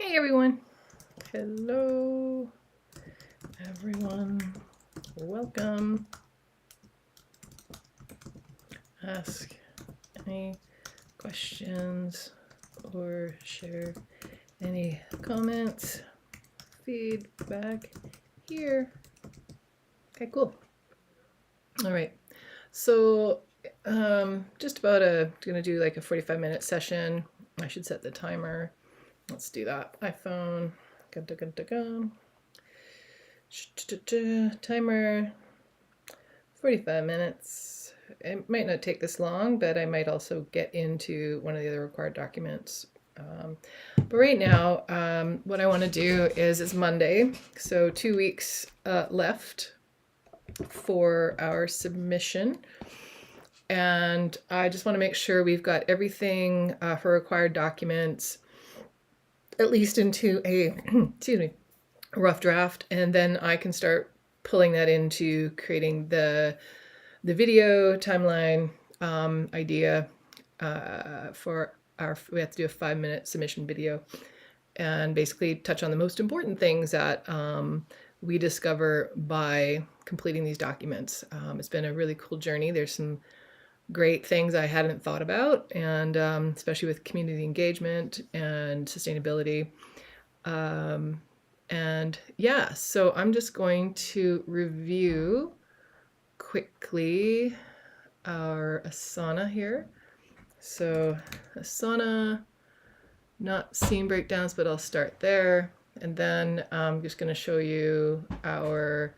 Hey everyone. Hello everyone. Welcome. Ask any questions or share any comments, feedback here. Okay, cool. All right. So just about gonna do like a 45-minute session. I should set the timer. Let's do that. iPhone. Timer. 45 minutes. It might not take this long, but I might also get into one of the other required documents. But right now, what I want to do is it's Monday, so 2 weeks left for our submission. And I just want to make sure we've got everything for required documents, at least into a, excuse me, a rough draft, and then I can start pulling that into creating the video timeline idea for we have to do a 5-minute submission video and basically touch on the most important things that we discover by completing these documents. It's been a really cool journey. There's some great things I hadn't thought about, and especially with community engagement and sustainability. And yeah, so I'm just going to review quickly our Asana here. So Asana, not scene breakdowns, but I'll start there. And then I'm just going to show you our,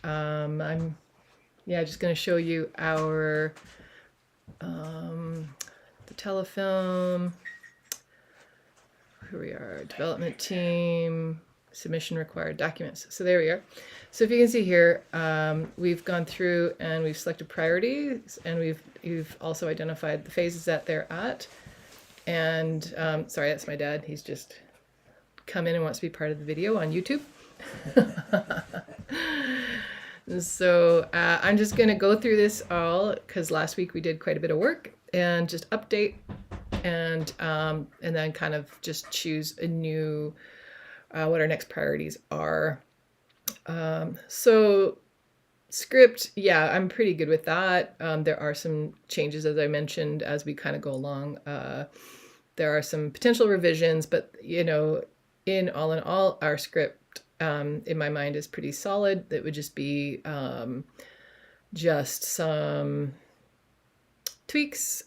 just going to show you our, the Telefilm, here we are, development team, submission required documents. So there we are. So if you can see here, we've gone through and we've selected priorities, and we've also identified the phases that they're at. And sorry, that's my dad. He's just come in and wants to be part of the video on YouTube. So I'm just going to go through this all because last week we did quite a bit of work, and just update and then kind of just choose a new what our next priorities are. So script, yeah, I'm pretty good with that. There are some changes, as I mentioned, as we kind of go along. There are some potential revisions, but in all, our script, in my mind, is pretty solid. That would just be just some tweaks,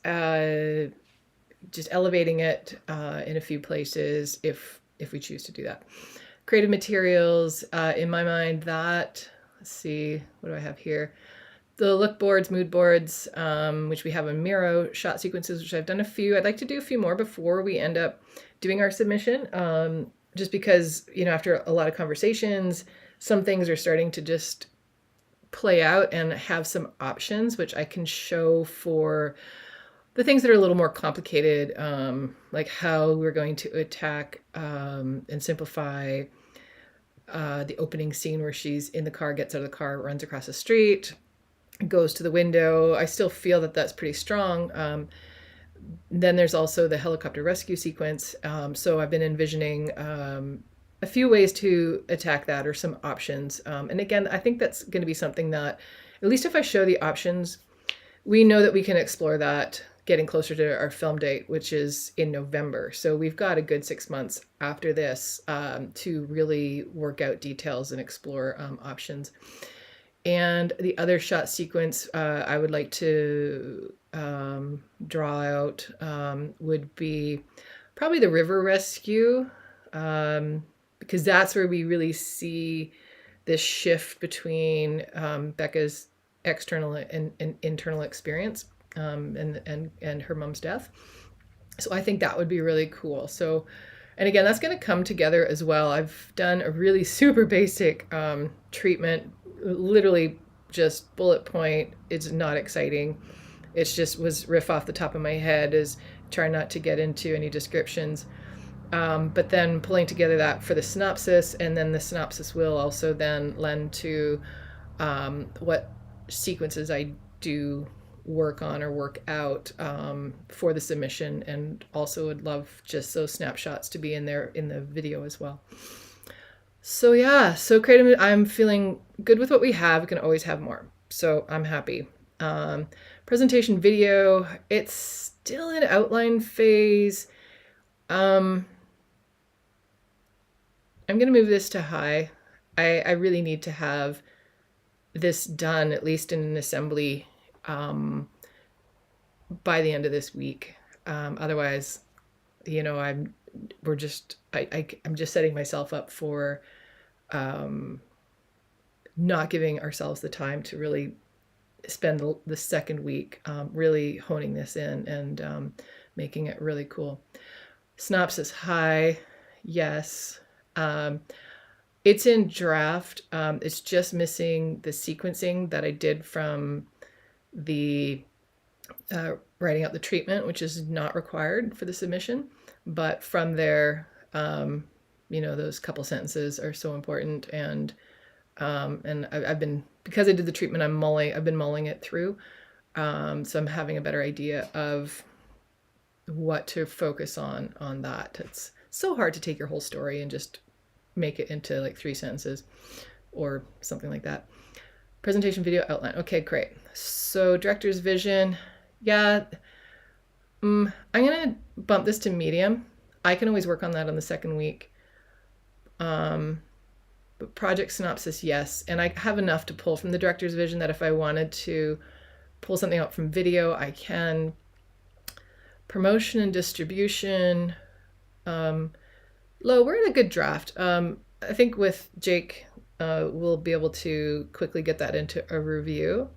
just elevating it in a few places if we choose to do that. Creative materials, in my mind, that, let's see, what do I have here? The look boards, mood boards, which we have in Miro, shot sequences, which I've done a few. I'd like to do a few more before we end up doing our submission, just because, after a lot of conversations, some things are starting to just play out and have some options, which I can show for the things that are a little more complicated, like how we're going to attack and simplify the opening scene where she's in the car, gets out of the car, runs across the street, goes to the window. I still feel that that's pretty strong. Then there's also the helicopter rescue sequence. So I've been envisioning a few ways to attack that, or some options. And again, I think that's going to be something that, at least if I show the options, we know that we can explore that getting closer to our film date, which is in November. So we've got a good 6 months after this to really work out details and explore options. And the other shot sequence I would like to draw out would be probably the river rescue, because that's where we really see this shift between Becca's external and internal experience, and her mom's death. So I think that would be really cool. So, and again, that's going to come together as well. I've done a really super basic treatment, literally just bullet point. It's not exciting. It's just was riff off the top of my head, is try not to get into any descriptions. But then pulling together that for the synopsis, and then the synopsis will also then lend to what sequences I do work on or work out for the submission, and also would love just those snapshots to be in there in the video as well. So yeah, so creative. I'm feeling good with what we have. We can always have more. So I'm happy. Presentation video, it's still in outline phase. I'm going to move this to high. I really need to have this done, at least in an assembly, by the end of this week. Otherwise, I'm just setting myself up for not giving ourselves the time to really spend the second week really honing this in and making it really cool. Synopsis high, yes. It's in draft. It's just missing the sequencing that I did from the writing out the treatment, which is not required for the submission. But from there, those couple sentences are so important. And I've been, because I did the treatment, I've been mulling it through. So I'm having a better idea of what to focus on that. It's so hard to take your whole story and just make it into like 3 sentences or something like that. Presentation video outline. Okay, great. So director's vision. Yeah. I'm going to bump this to medium. I can always work on that on the second week. But project synopsis, yes. And I have enough to pull from the director's vision that if I wanted to pull something out from video, I can. Promotion and distribution. Low, we're in a good draft. I think with Jake, we'll be able to quickly get that into a review.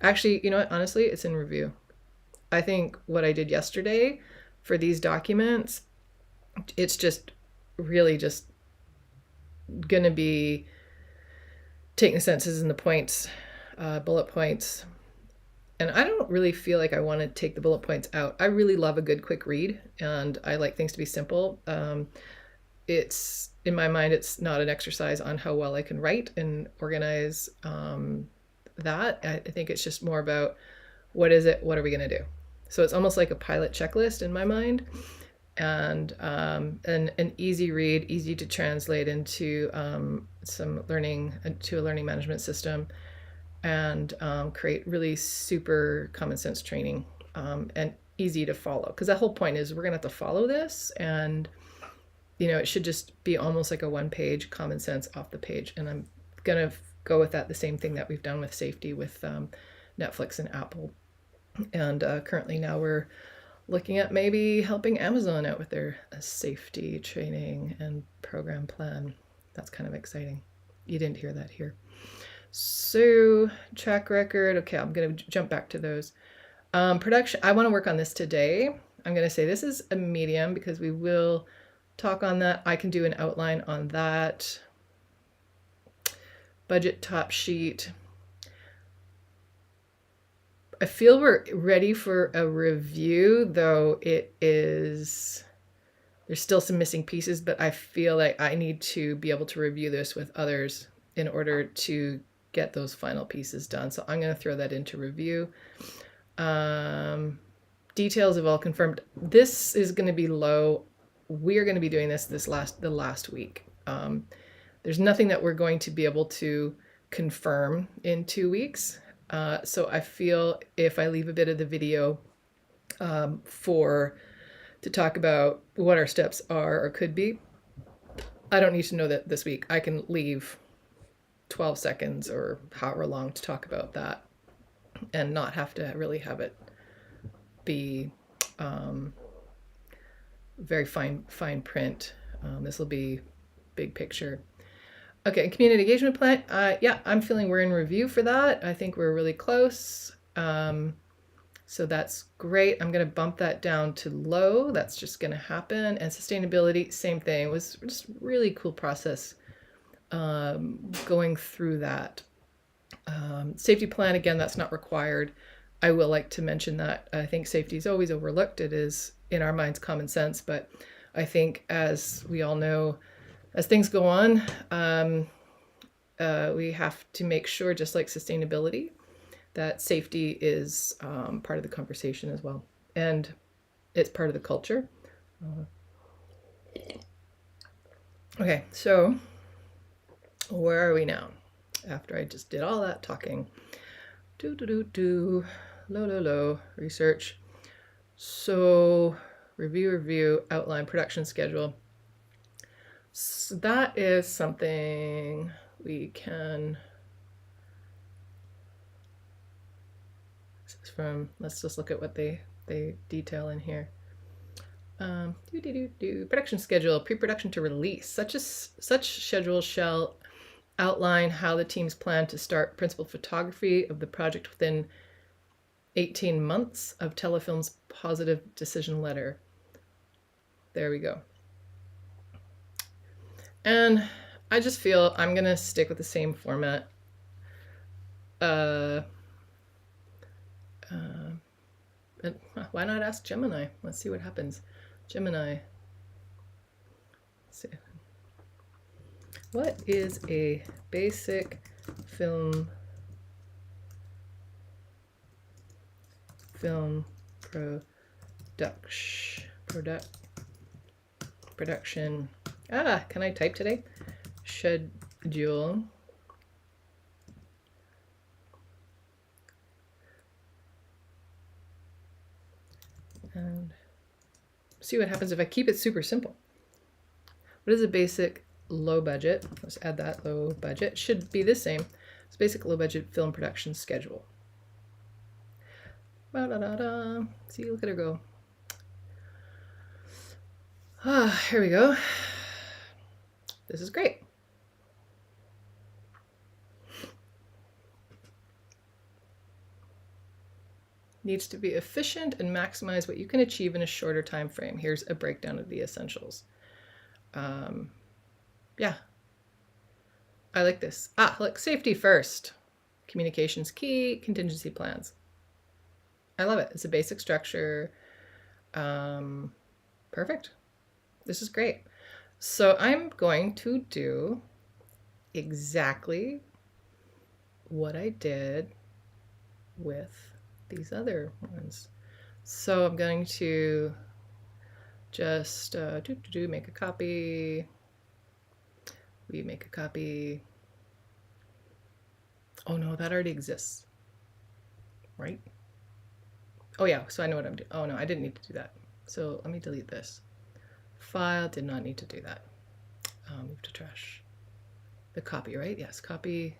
Actually, you know what? Honestly, it's in review. I think what I did yesterday for these documents, it's just really just going to be taking the sentences and the points, bullet points. And I don't really feel like I want to take the bullet points out. I really love a good quick read, and I like things to be simple. It's, in my mind, it's not an exercise on how well I can write and organize that. I think it's just more about what is it, what are we going to do? So it's almost like a pilot checklist in my mind, and an easy read, easy to translate into some learning, to a learning management system, and create really super common sense training and easy to follow. Because the whole point is we're going to have to follow this, and it should just be almost like a 1-page common sense off the page. And I'm going to go with that, the same thing that we've done with safety with Netflix and Apple. And currently now we're looking at maybe helping Amazon out with their safety training and program plan. That's kind of exciting. You didn't hear that here. So track record. Okay, I'm going to jump back to those. Production. I want to work on this today. I'm going to say this is a medium because we will talk on that. I can do an outline on that. Budget top sheet. I feel we're ready for a review, though there's still some missing pieces, but I feel like I need to be able to review this with others in order to get those final pieces done. So I'm going to throw that into review. Details have all confirmed. This is going to be low. We're going to be doing the last week. There's nothing that we're going to be able to confirm in 2 weeks. So I feel if I leave a bit of the video to talk about what our steps are or could be, I don't need to know that this week. I can leave 12 seconds or however long to talk about that and not have to really have it be very fine print. This will be big picture. Okay, community engagement plan. Yeah, I'm feeling we're in review for that. I think we're really close. So that's great. I'm going to bump that down to low. That's just going to happen. And sustainability, same thing. It was just really cool process going through that. Safety plan, again, that's not required. I will like to mention that I think safety is always overlooked. It is, in our minds, common sense. But I think, as we all know, as things go on, we have to make sure, just like sustainability, that safety is part of the conversation as well. And it's part of the culture. Okay, so where are we now? After I just did all that talking. Low, research. So review, outline, production schedule. So that is something we can, this is from, let's just look at what they detail in here. Production schedule, pre-production to release. Such schedule shall outline how the teams plan to start principal photography of the project within 18 months of Telefilm's positive decision letter. There we go. And I just feel I'm gonna stick with the same format. And why not ask Gemini? Let's see what happens. Gemini. Let's see. What is a basic film production? Can I type today? Schedule. And see what happens if I keep it super simple. What is a basic low budget? Let's add that. Low budget should be the same. It's basic low budget film production schedule. See, look at her go. Here we go. This is great. Needs to be efficient and maximize what you can achieve in a shorter time frame. Here's a breakdown of the essentials. Yeah, I like this. Look, safety first. Communications key, contingency plans. I love it. It's a basic structure. Perfect. This is great. So I'm going to do exactly what I did with these other ones. So I'm going to just make a copy. We make a copy. Oh no, that already exists, right? Oh yeah, so I know what I'm doing. Oh no, I didn't need to do that. So let me delete this. File, did not need to do that. Move to trash. The copy, right? Yes, copy.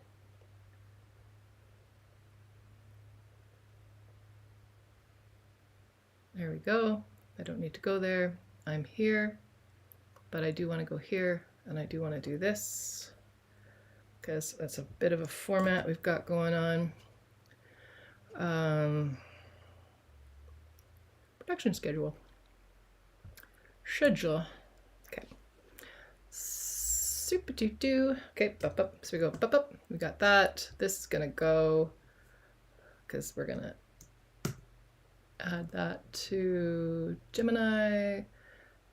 There we go. I don't need to go there. I'm here, but I do want to go here, and I do want to do this because that's a bit of a format we've got going on. Production schedule. Schedule. Okay. Super doo doo. Okay, up. So we go up. We got that. This is gonna go because we're gonna add that to Gemini,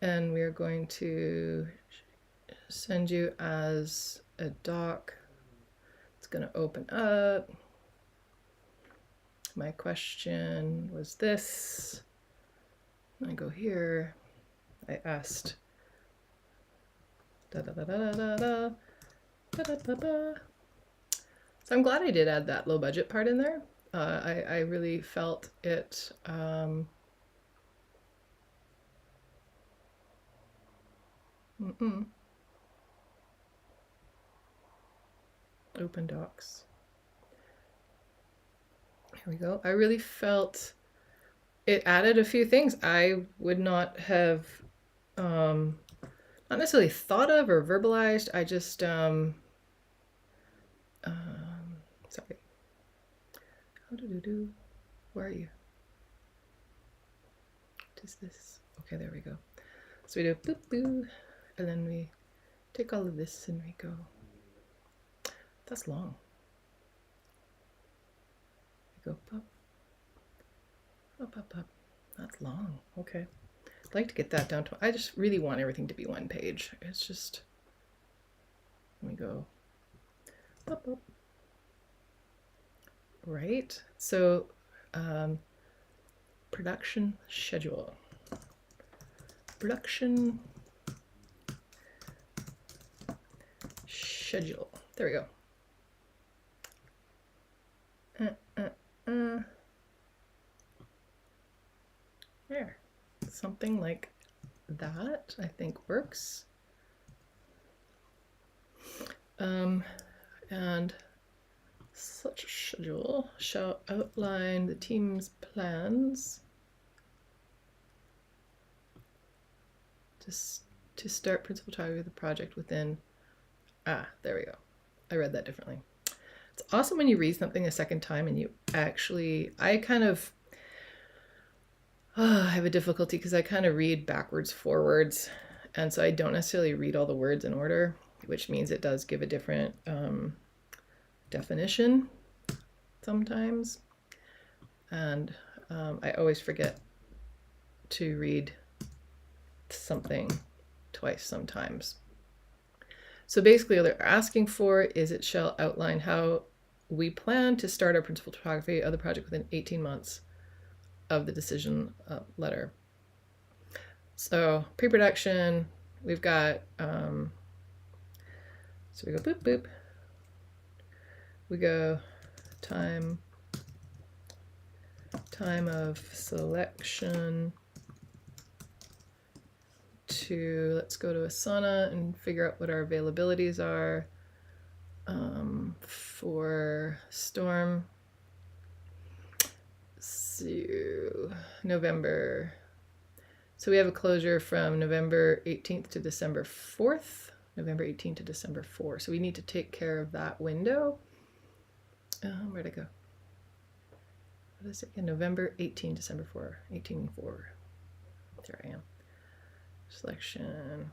and we are going to send you as a doc. It's gonna open up. My question was this. I go here. I asked. So I'm glad I did add that low budget part in there. I really felt it. Open docs. Here we go. I really felt it added a few things I would not have not necessarily thought of or verbalized. I just sorry. How do you do? Where are you? What is this? Okay, there we go. So we do boop boop, and then we take all of this and we go. That's long. We go pop. Up. That's long. Okay. I'd like to get that down to, I just really want everything to be one page. It's just, let me go up. Right. So production schedule. Production schedule. There we go. There. Something like that, I think, works. And such a schedule shall outline the team's plans to start principal photography of the project within. There we go. I read that differently. It's awesome when you read something a second time and you actually, I have a difficulty because I kind of read backwards, forwards, and so I don't necessarily read all the words in order, which means it does give a different definition sometimes. And I always forget to read something twice sometimes. So basically what they're asking for is it shall outline how we plan to start our principal photography of the project within 18 months of the decision letter. So pre-production, we've got, so we go boop, boop. We go time of selection to, let's go to Asana and figure out what our availabilities are for Storm. So November. So we have a closure from November 18th to December 4th. November 18th to December 4th. So we need to take care of that window. Where'd I go? What is it again? November 18, December 4, 18-4. There I am. Selection.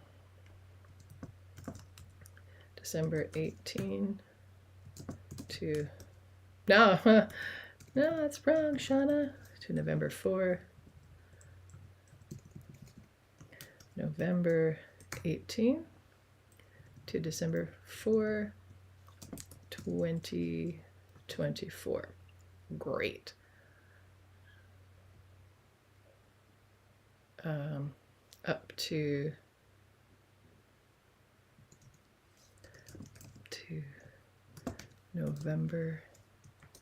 December 18 to, no, no, that's wrong, Shauna. To November 4. November 18 to December 4, 2024. Great. Up to November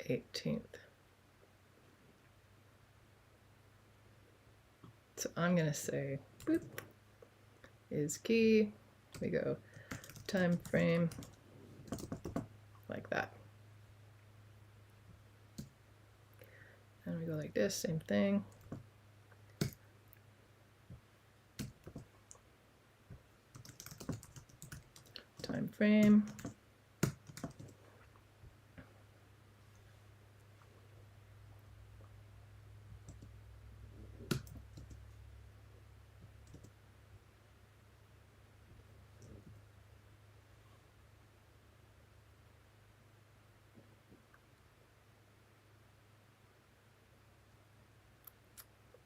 18th. So I'm going to say boop is key. We go time frame like that. And we go like this, same thing. Time frame.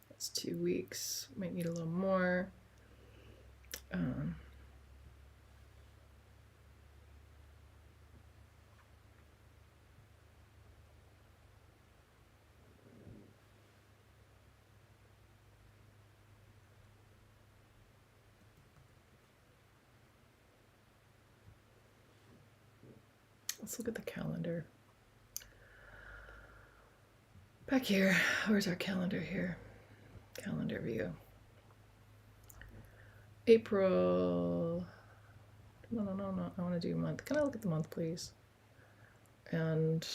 That's 2 weeks. Might need a little more. Let's look at the calendar. Back here, where's our calendar here? Calendar view. April. No. I want to do month. Can I look at the month, please? And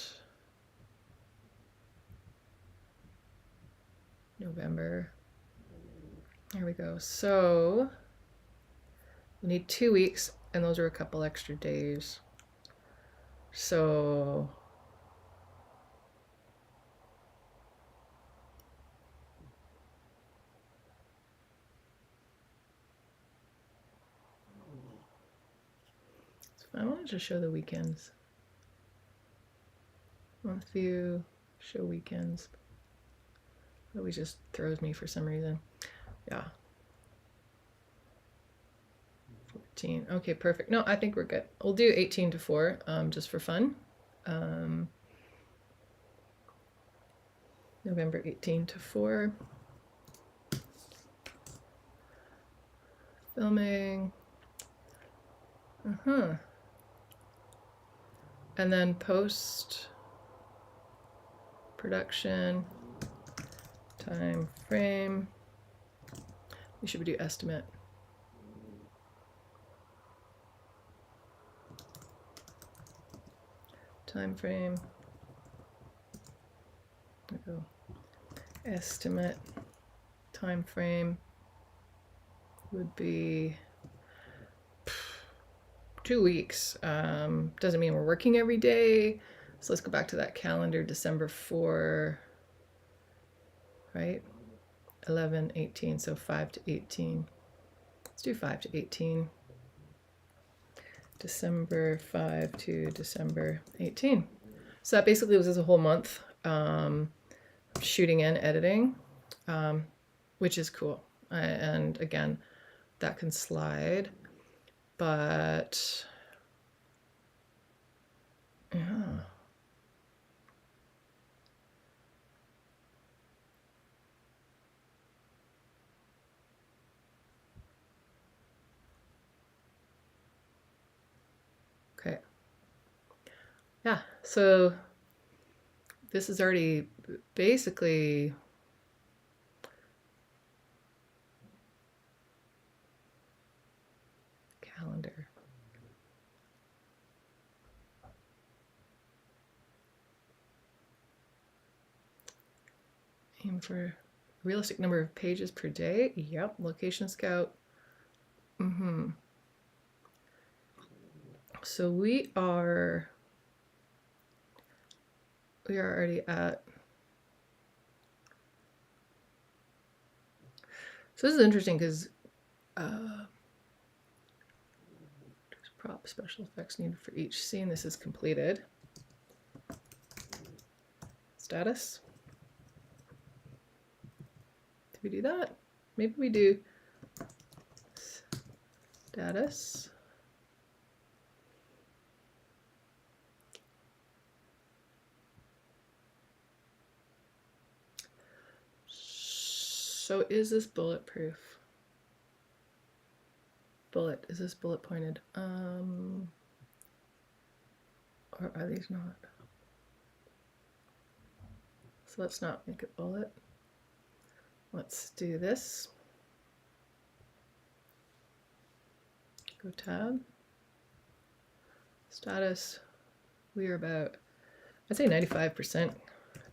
November. Here we go. So we need 2 weeks, and those are a couple extra days. So I wanted to show the weekends. Month view, show weekends. It always just throws me for some reason. Yeah. 14. Okay, perfect. No, I think we're good. We'll do 18 to 4, just for fun. November 18 to 4. Filming. And then post production time frame. We should do estimate. Time frame. There we go. Estimate time frame would be 2 weeks. Doesn't mean we're working every day. So let's go back to that calendar, December 4, right? 11, 18, so 5 to 18. Let's do 5 to 18. December 5 to December 18. So that basically was a whole month shooting and editing, which is cool. And again, that can slide, but yeah. Okay. Yeah, so this is already basically calendar. Aim for realistic number of pages per day. Yep, location scout. So we are already at, so this is interesting because prop special effects needed for each scene. This is completed. Status. Did we do that? Maybe we do status. So is this bulletproof? Bullet, is this bullet pointed? Or are these not? So let's not make it bullet. Let's do this. Go tab. Status, we are about, I'd say 95%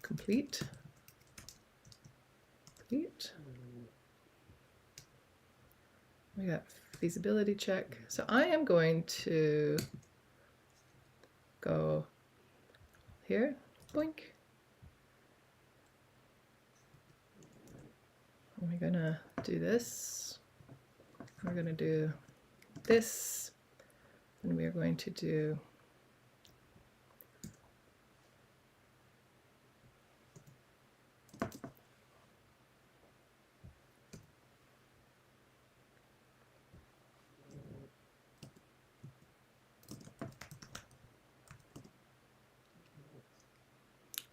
complete. We got feasibility check. So I am going to go here, boink. And we're gonna do this. We're gonna do this, and we are going to do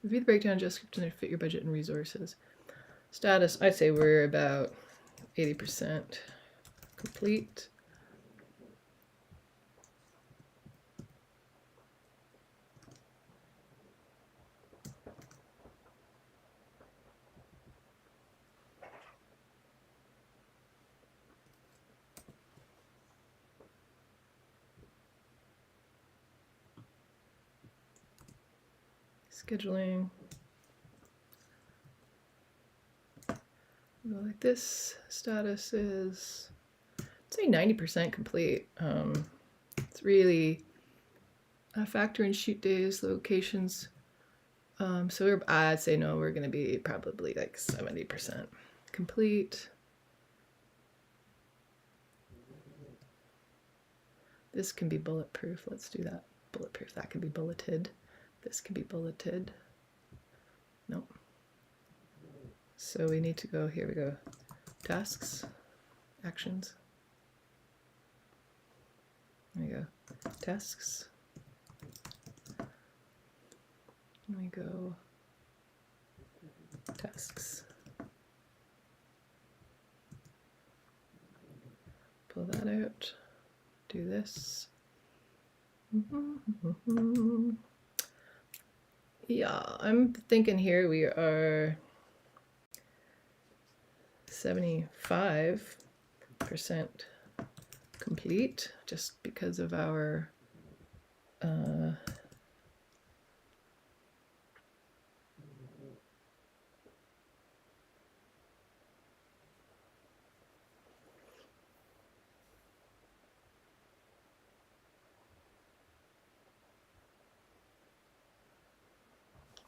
review the breakdown, just to fit your budget and resources. Status, I'd say we're about 80% complete. Scheduling. Go like this. Status is, I'd say 90% complete. It's really a factor in shoot days, locations. So I'd say no, we're going to be probably like 70% complete. This can be bulletproof. Let's do that. Bulletproof. That can be bulleted. This can be bulleted. Nope. So we need to go, here we go. Tasks, actions. There we go. Tasks. And we go tasks. Pull that out. Do this. Yeah, I'm thinking here we are 75% complete just because of our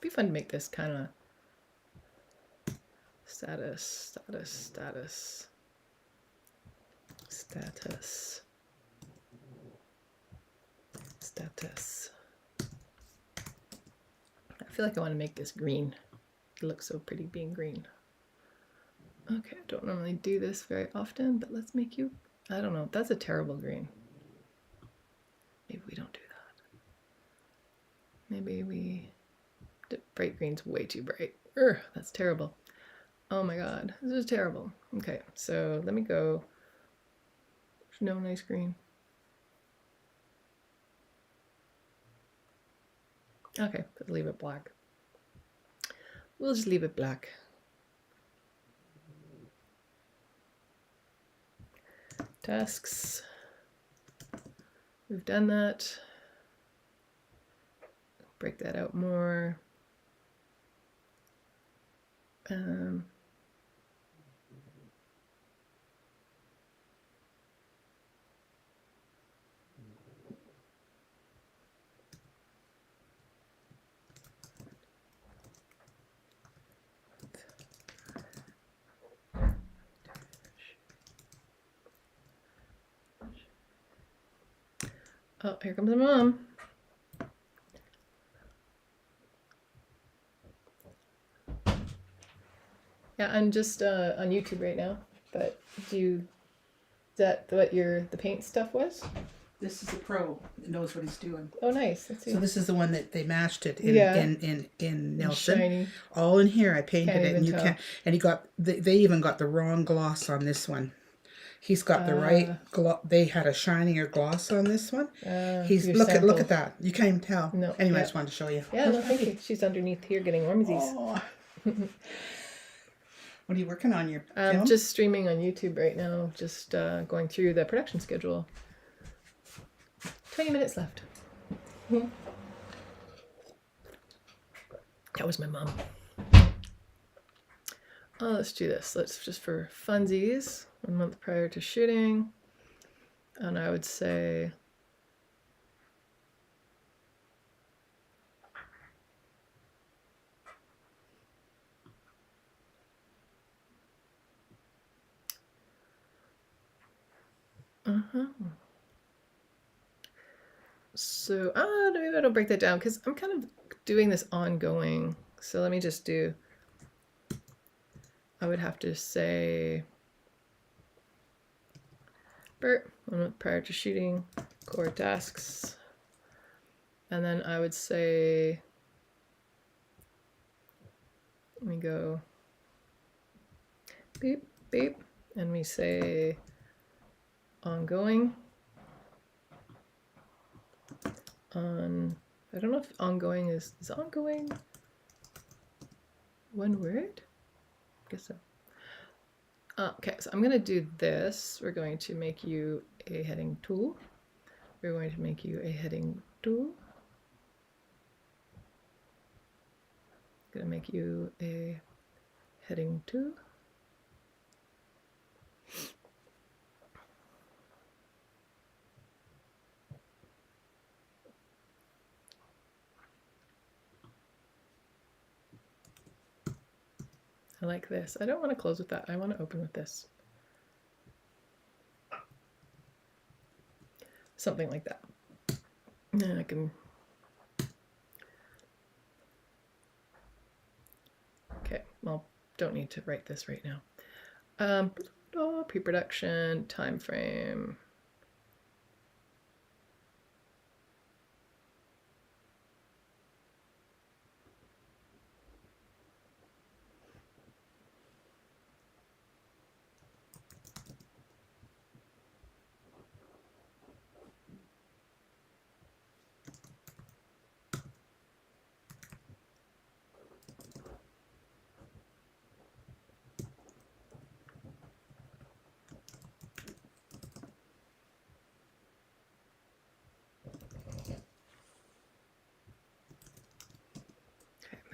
be fun to make this kind of status. I feel like I want to make this green. It looks so pretty being green. Okay, I don't normally do this very often, but let's make you, I don't know, that's a terrible green. Maybe we don't do that. Maybe we, bright green's way too bright. Urgh, that's terrible. Oh my god, this is terrible. Okay, so let me go. There's no nice green. Okay, let's leave it black. We'll just leave it black. Tasks. We've done that. Break that out more. Oh, here comes the mom. Yeah, I'm just on YouTube right now, but is that what the paint stuff was? This is a pro that knows what he's doing. Oh, nice. Let's see. So this is the one that they matched it in Nelson. Shiny. All in here. I painted Can't it, and even tell. And they even got the wrong gloss on this one. He's got the right gloss. They had a shinier gloss on this one. Look at that. You can't even tell. No. Anyway, yeah. I just wanted to show you. Yeah, no, thank you. She's underneath here getting warmsies. Oh. What are you working on? Your film? Just streaming on YouTube right now. Just going through the production schedule. 20 minutes left. That was my mom. Oh, let's do this. Let's just for funsies. 1 month prior to shooting. And I would say so maybe I don't break that down because I'm kind of doing this ongoing. So let me just do, I would have to say Bert, 1 month prior to shooting, core tasks. And then I would say, let me go beep, beep, and we say ongoing. I don't know if ongoing is ongoing one word? I guess so. Okay, so I'm going to do this. We're going to make you a heading tool. We're going to make you a heading tool. I'm going to make you a heading tool. I like this. I don't want to close with that. I want to open with this. Something like that. And I can... Okay, well, don't need to write this right now. Pre-production, time frame.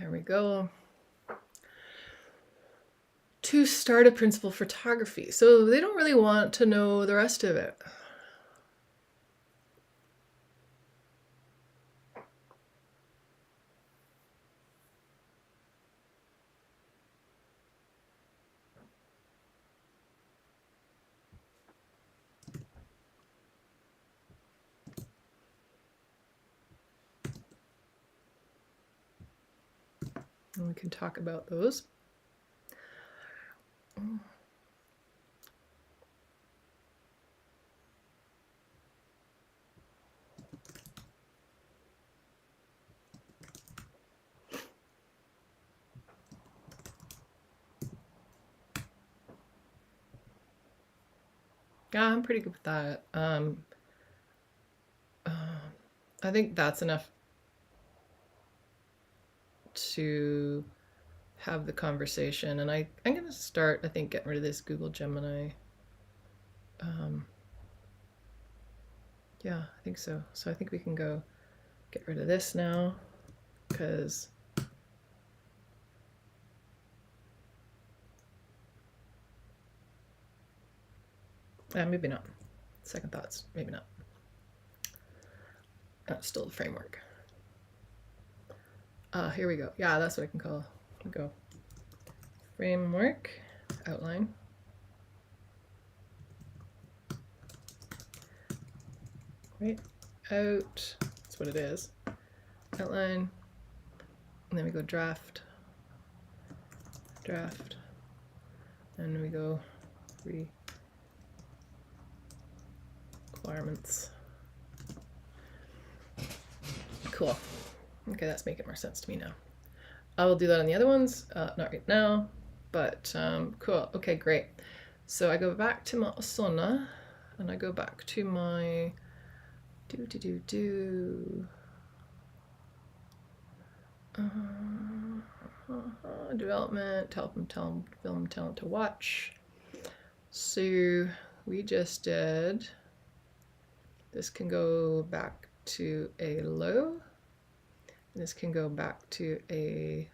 There we go. To start a principal photography. So they don't really want to know the rest of it. And we can talk about those. Yeah, I'm pretty good with that. I think that's enough to have the conversation. And I'm going to start, I think, getting rid of this Google Gemini. Yeah, I think so. So I think we can go get rid of this now, because maybe not. Second thoughts, maybe not. That's still the framework. Here we go. Yeah, that's what I can call. Go. Framework, outline. Right out. That's what it is. Outline. And then we go draft. Draft. And we go requirements. Cool. Okay, that's making more sense to me now. I will do that on the other ones, not right now, but cool. Okay, great. So I go back to my Asana, and I go back to my development, Telefilm Talent to watch. So we just did, this can go back to a low, and this can go back to a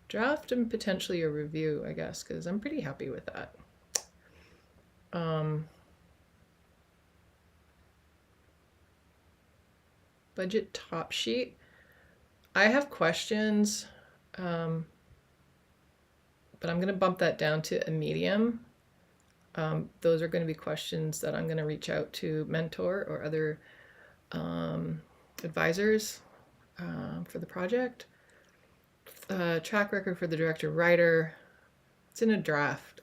draft and potentially a review, I guess, because I'm pretty happy with that. Budget top sheet. I have questions, but I'm going to bump that down to a medium. Those are going to be questions that I'm going to reach out to mentor or other advisors for the project. Track record for the director writer. It's in a draft.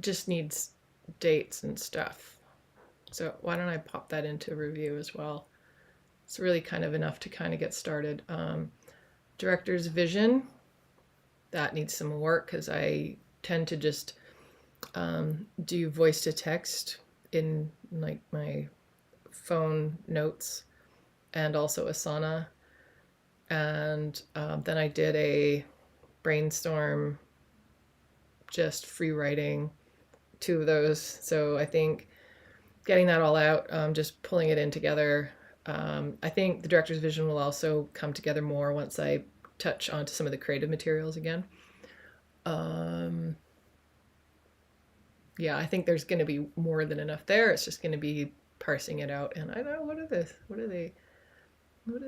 Just needs dates and stuff. So why don't I pop that into review as well? It's really kind of enough to kind of get started. Director's vision. That needs some work because I tend to just do voice to text in like my phone notes and also Asana. And then I did a brainstorm, just free writing, 2 of those. So I think getting that all out, just pulling it in together. I think the director's vision will also come together more once I touch onto some of the creative materials again. Yeah, I think there's going to be more than enough there. It's just going to be parsing it out. And I don't know, what are they, why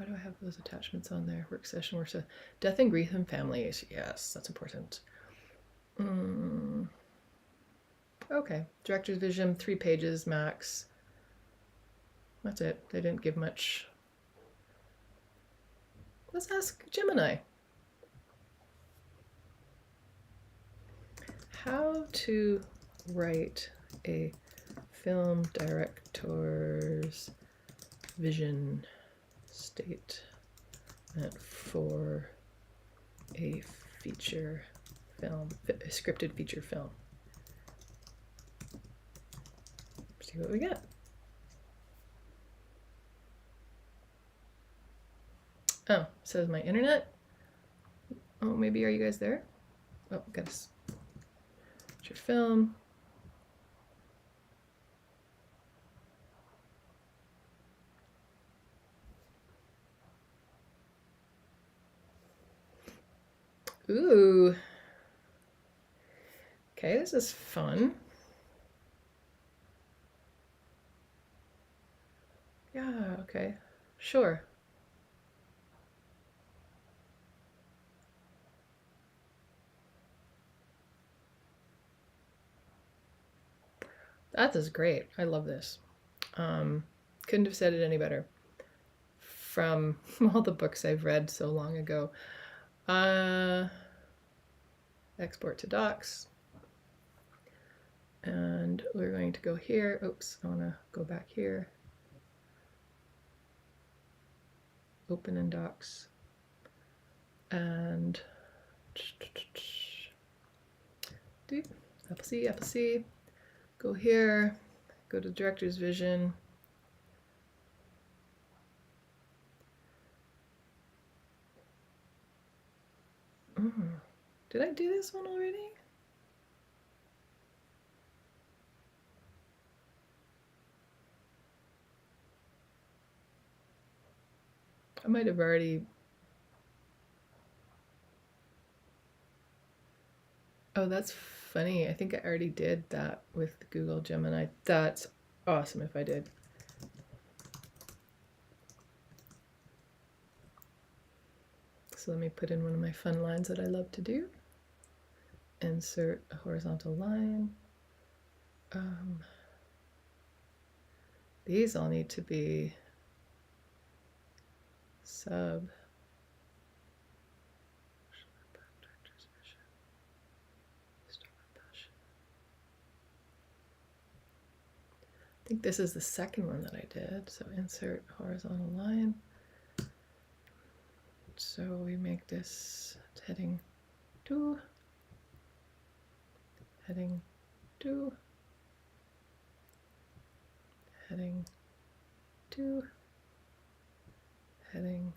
do I have those attachments on there? Work session, death and grief and families. Yes, that's important. Okay, director's vision, 3 pages max. That's it. They didn't give much. Let's ask Gemini. How to write a film director's vision statement for a feature film, a scripted feature film. See what we get. Oh, says my internet. Oh, maybe are you guys there? Oh, got us. Your film. Ooh. Okay, this is fun. Yeah, okay. Sure. That is great. I love this. Couldn't have said it any better. From all the books I've read so long ago. Export to docs. And we're going to go here. Oops, I want to go back here. Open in docs. And Apple C, Apple C. Go here. Go to director's vision. Did I do this one already? I might have already. Oh, that's funny. I think I already did that with Google Gemini. That's awesome if I did. So let me put in one of my fun lines that I love to do. Insert a horizontal line. These all need to be sub. I think this is the second one that I did. So insert horizontal line. So we make this heading 2, heading 2, heading 2, heading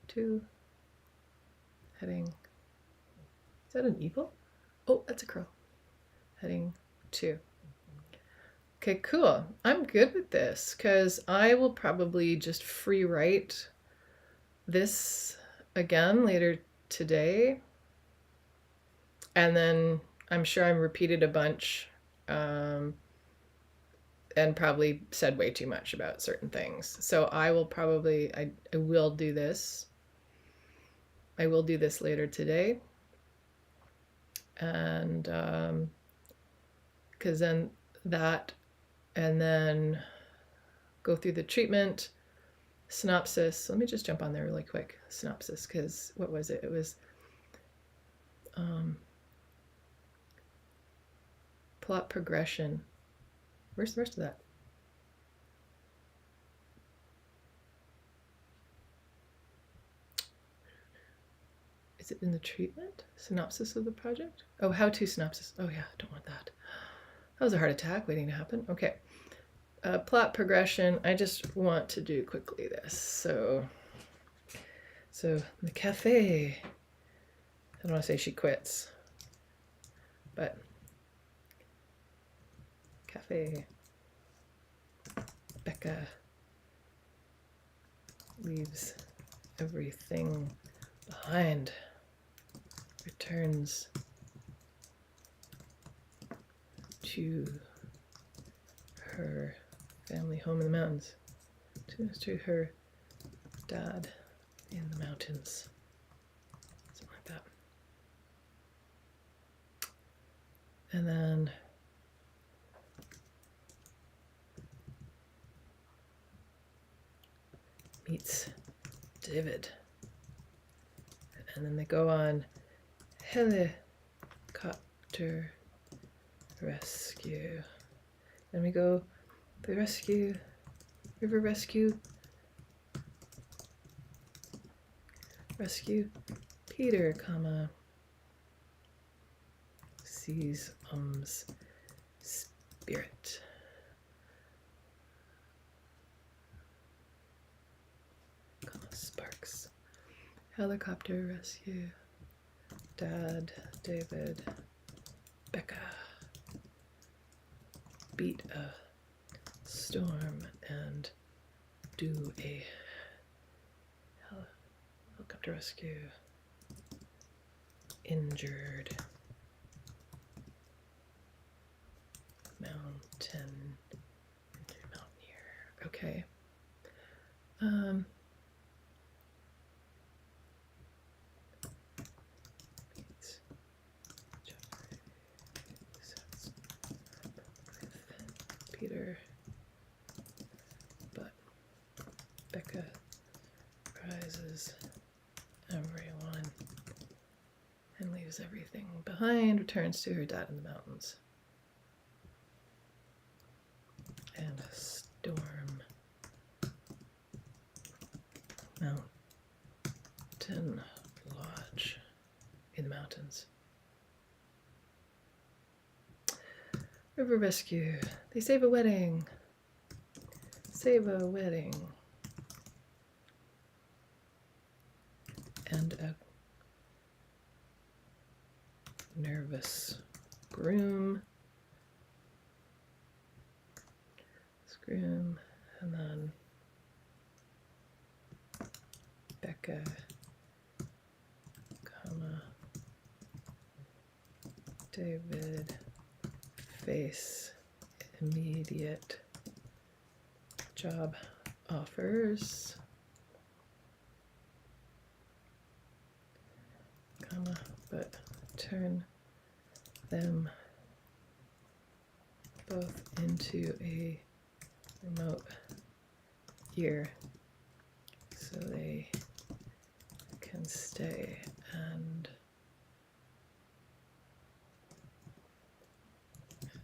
2, heading. Is that an eagle? Oh, that's a crow. Heading 2. Okay, cool. I'm good with this because I will probably just free write this again later today. And then I'm sure I'm repeated a bunch and probably said way too much about certain things. So I will probably, I will do this. I will do this later today. And because then that, and then go through the treatment, synopsis. Let me just jump on there really quick. Synopsis, because what was it? It was plot progression. Where's the rest of that? Is it in the treatment? Synopsis of the project? Oh, how-to synopsis. Oh yeah, don't want that. That was a heart attack waiting to happen. Okay. Plot progression. I just want to do quickly this. So the cafe. I don't want to say she quits, but cafe. Becca leaves everything behind, returns to her family home in the mountains, to her dad in the mountains, something like that. And then meets David. And then they go on helicopter rescue. Then we go the rescue, river rescue, rescue Peter, comma, sees spirit. Sparks. Helicopter rescue. Dad, David, Becca. Beat a storm and do a helicopter rescue. injured mountain mountaineer. Okay. Peter, but Becca prizes everyone and leaves everything behind, returns to her dad in the mountains. And a storm. Mountain lodge in the mountains. River rescue. They save a wedding. Save a wedding. And a nervous groom. Groom, and then Becca, David, face immediate job offers, but turn them both into a remote year so they can stay and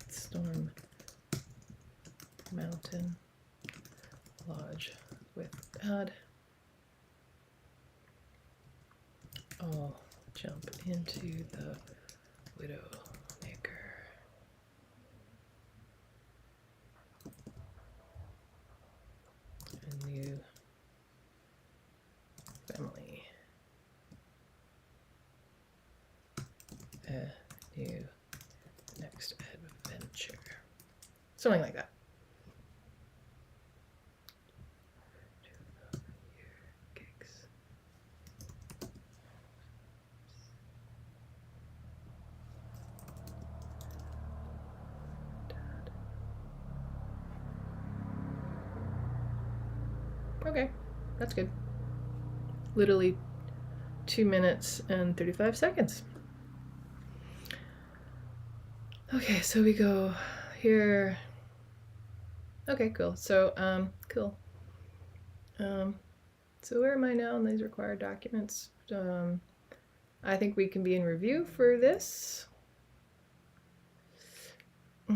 storm mountain lodge with dad. I'll jump into the widow maker. A new family. A new next adventure. Something like that. Okay, that's good. Literally 2 minutes and 35 seconds. Okay, so we go here. Okay, cool. So, cool. So where am I now in these required documents? I think we can be in review for this.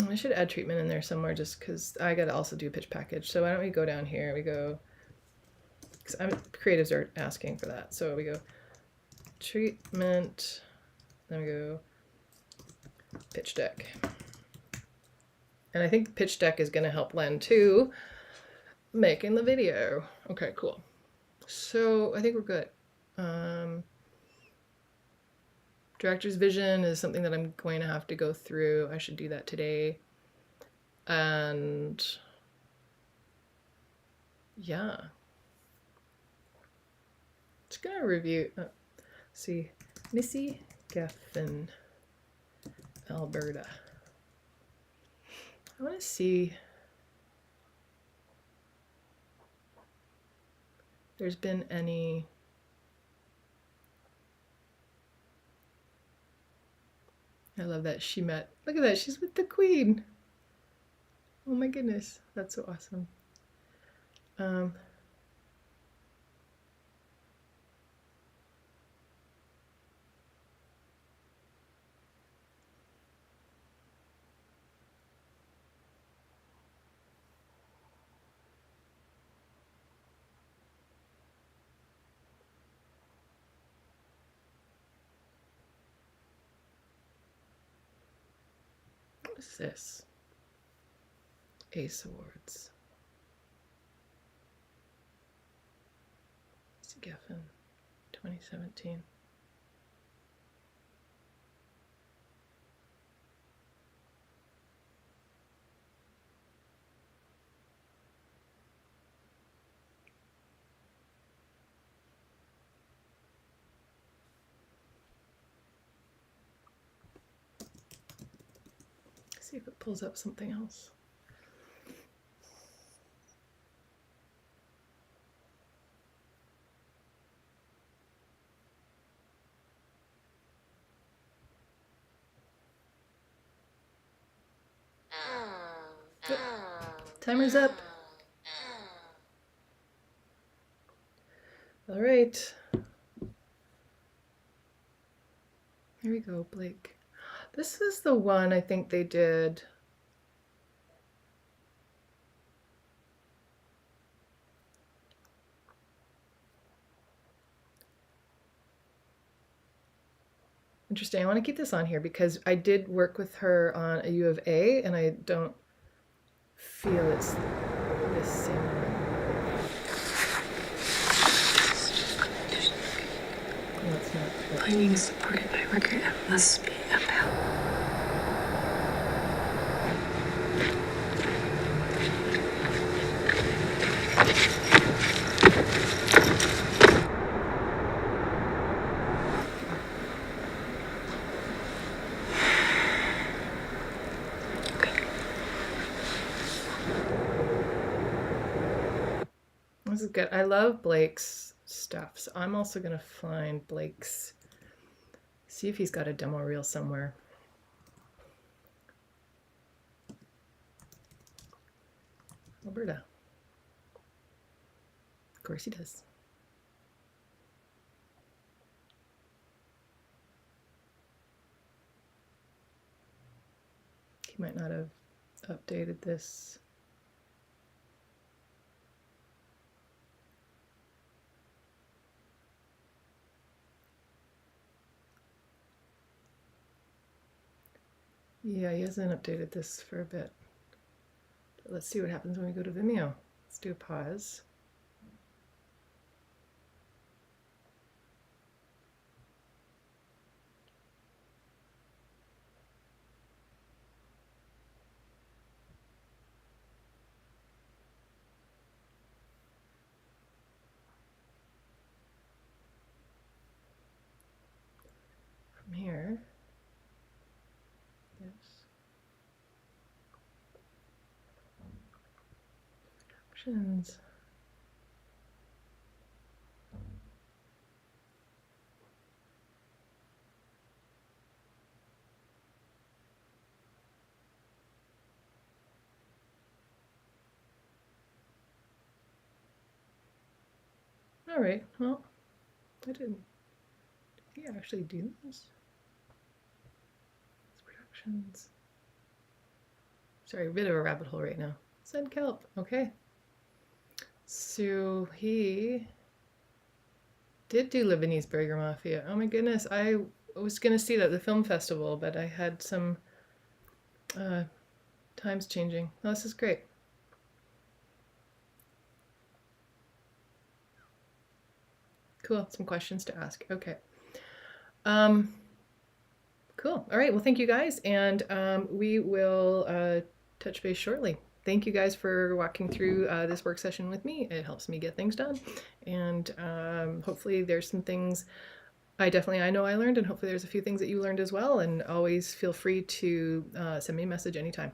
I should add treatment in there somewhere just because I got to also do a pitch package. So why don't we go down here? We go, because creatives are asking for that. So we go treatment, then we go pitch deck. And I think pitch deck is going to help Len too, making the video. Okay, cool. So I think we're good. Director's vision is something that I'm going to have to go through. I should do that today. And yeah. Just gonna review, see, Missy Geffen, Alberta. I want to see if there's been any I love that she met, look at that, she's with the queen. Oh my goodness, that's so awesome. What is this? Ace Awards. Geffen, 2017. see if it pulls up something else. Timer's up. All right. Here we go, Blake. This is the one I think they did. Interesting. I want to keep this on here because I did work with her on a U of A and I don't feel it's the same one. No, it's not. Finding supported by record, it must be upheld. This is good. I love Blake's stuff, so I'm also going to find Blake's, see if he's got a demo reel somewhere. Alberta. Of course he does. He might not have updated this. Yeah, he hasn't updated this for a bit. But let's see what happens when we go to Vimeo. Let's do a pause. From here, yes. Options. All right, well, I didn't. Did he actually do this? Productions. Sorry, a bit of a rabbit hole right now. Send kelp. Okay. So he did do Lebanese Burger Mafia. Oh my goodness. I was going to see that at the film festival, but I had some times changing. Oh, this is great. Cool. Some questions to ask. Okay. Cool. All right. Well, thank you guys. And we will touch base shortly. Thank you guys for walking through this work session with me. It helps me get things done. And hopefully there's some things I know I learned, and hopefully there's a few things that you learned as well. And always feel free to send me a message anytime.